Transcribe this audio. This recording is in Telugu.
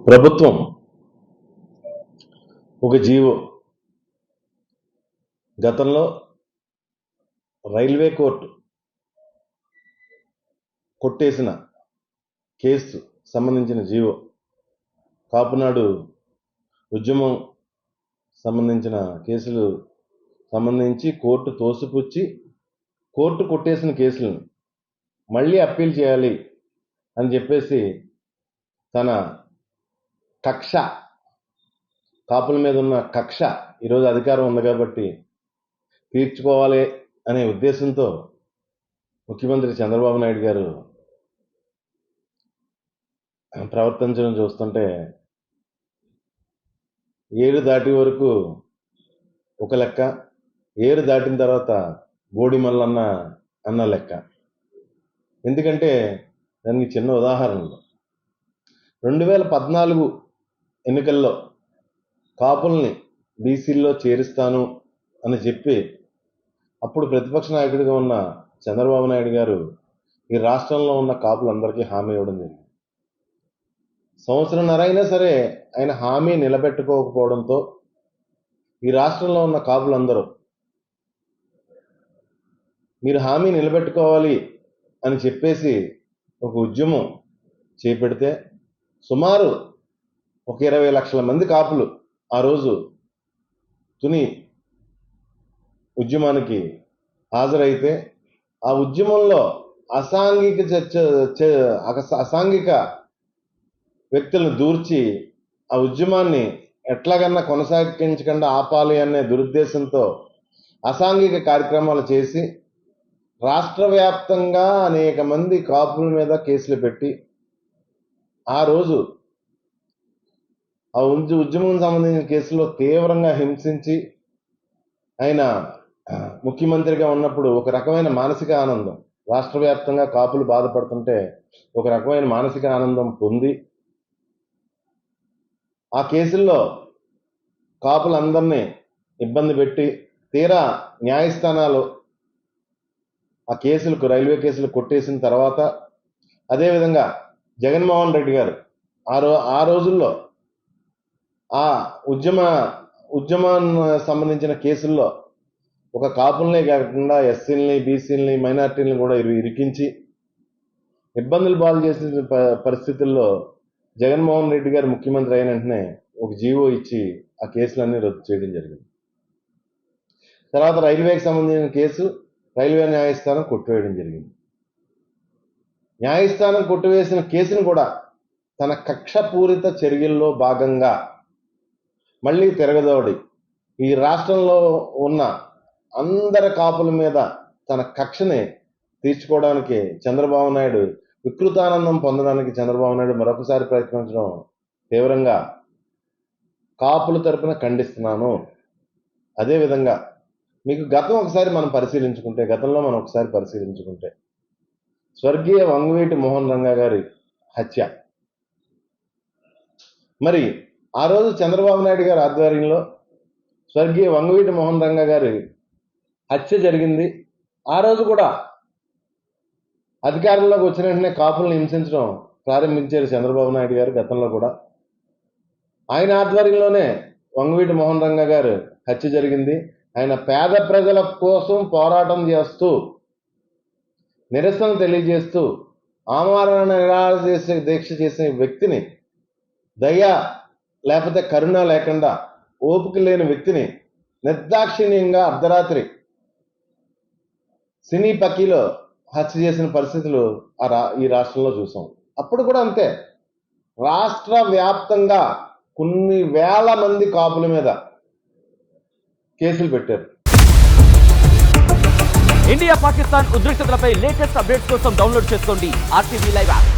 ప్రభుత్వం ఒక జీవో గతంలో రైల్వే కోర్టు కొట్టేసిన కేసు సంబంధించిన జీవో కాపునాడు ఉద్యమం సంబంధించిన కేసులు సంబంధించి కోర్టు తోసిపుచ్చి కోర్టు కొట్టేసిన కేసులను మళ్ళీ అప్పీల్ చేయాలి అని చెప్పేసి తన కక్ష కాపుల మీద ఉన్న కక్ష ఈరోజు అధికారం ఉంది కాబట్టి తీర్చుకోవాలి అనే ఉద్దేశంతో ముఖ్యమంత్రి చంద్రబాబు నాయుడు గారు ప్రవర్తించడం చూస్తుంటే ఏరు దాటి వరకు ఒక లెక్క, ఏరు దాటిన తర్వాత బోడి మల్లన్న అన్న లెక్క. ఎందుకంటే దానికి చిన్న ఉదాహరణలు 2014 ఎన్నికల్లో కాపుల్ని బీసీల్లో చేరుస్తాను అని చెప్పి అప్పుడు ప్రతిపక్ష నాయకుడిగా ఉన్న చంద్రబాబు నాయుడు గారు ఈ రాష్ట్రంలో ఉన్న కాపులందరికీ హామీ ఇవ్వడం జరిగింది. సంవత్సరంన్నర అయినా సరే ఆయన హామీ నిలబెట్టుకోకపోవడంతో ఈ రాష్ట్రంలో ఉన్న కాపులందరూ మీరు హామీ నిలబెట్టుకోవాలి అని చెప్పేసి ఒక ఉద్యమం చేపడితే సుమారు ఒక 20 లక్షల మంది కాపులు ఆ రోజు తుని ఉద్యమానికి హాజరైతే ఆ ఉద్యమంలో అసాంఘిక వ్యక్తులను దూర్చి ఆ ఉద్యమాన్ని ఎట్లాగన్నా కొనసాగించకుండా ఆపాలి అనే దురుద్దేశంతో అసాంఘిక కార్యక్రమాలు చేసి రాష్ట్ర వ్యాప్తంగా అనేక మంది కాపుల మీద కేసులు పెట్టి ఆ రోజు ఆ ఉద్యమం సంబంధించిన కేసులో తీవ్రంగా హింసించి ఆయన ముఖ్యమంత్రిగా ఉన్నప్పుడు ఒక రకమైన మానసిక ఆనందం, రాష్ట్ర వ్యాప్తంగా కాపులు బాధపడుతుంటే ఒక రకమైన మానసిక ఆనందం పొంది ఆ కేసుల్లో కాపులందరినీ ఇబ్బంది పెట్టి తీరా న్యాయస్థానాలు ఆ కేసులకు రైల్వే కేసులు కొట్టేసిన తర్వాత అదేవిధంగా జగన్మోహన్ రెడ్డి గారు ఆ రోజుల్లో ఆ ఉద్యమాన్ని సంబంధించిన కేసుల్లో ఒక కాపులనే కాకుండా ఎస్సీలని, బీసీలని, మైనార్టీలను కూడా ఇరికించి ఇబ్బందులు పాలు చేసిన పరిస్థితుల్లో జగన్మోహన్ రెడ్డి గారు ముఖ్యమంత్రి అయిన వెంటనే ఒక జీవో ఇచ్చి ఆ కేసులన్నీ రద్దు చేయడం జరిగింది. తర్వాత రైల్వేకి సంబంధించిన కేసు రైల్వే న్యాయస్థానం కొట్టివేయడం జరిగింది. న్యాయస్థానం కొట్టివేసిన కేసును కూడా తన కక్షపూరిత చర్యల్లో భాగంగా మళ్ళీ తిరగదోడి ఈ రాష్ట్రంలో ఉన్న అందరి కాపుల మీద తన కక్షని తీర్చుకోవడానికి చంద్రబాబు నాయుడు వికృతానందం పొందడానికి చంద్రబాబు నాయుడు మరొకసారి ప్రయత్నించడం తీవ్రంగా కాపుల తరపున ఖండిస్తున్నాను. అదేవిధంగా మీకు గతంలో మనం ఒకసారి పరిశీలించుకుంటే స్వర్గీయ వంగవీటి మోహన్ రంగా గారి హత్య, మరి ఆ రోజు చంద్రబాబు నాయుడు గారి ఆధ్వర్యంలో స్వర్గీయ వంగవీటి మోహన్ రంగా గారి హత్య జరిగింది. ఆ రోజు కూడా అధికారంలోకి వచ్చిన వెంటనే కాపులను హింసించడం ప్రారంభించారు చంద్రబాబు నాయుడు గారు. గతంలో కూడా ఆయన ఆధ్వర్యంలోనే వంగవీటి మోహన్ రంగా గారు హత్య జరిగింది. ఆయన పేద ప్రజల కోసం పోరాటం చేస్తూ నిరసన తెలియజేస్తూ ఆమరణ నిరాహార దీక్ష చేసే వ్యక్తిని, దయ లేకపోతే కరుణ లేకుండా ఓపిక లేని వ్యక్తిని నిర్దాక్షిణ్యంగా అర్ధరాత్రి సినీ పక్కీలో హత్య చేసిన పరిస్థితులు ఈ రాష్ట్రంలో చూసాం. అప్పుడు కూడా అంతే, రాష్ట్ర వ్యాప్తంగా కొన్ని వేల మంది కాపుల మీద కేసులు పెట్టారు. ఇండియా పాకిస్తాన్ ఉద్రిక్తతలపై లేటెస్ట్ అప్డేట్స్ కోసం డౌన్లోడ్ చేసుకోండి RTV లైవ్ యాప్.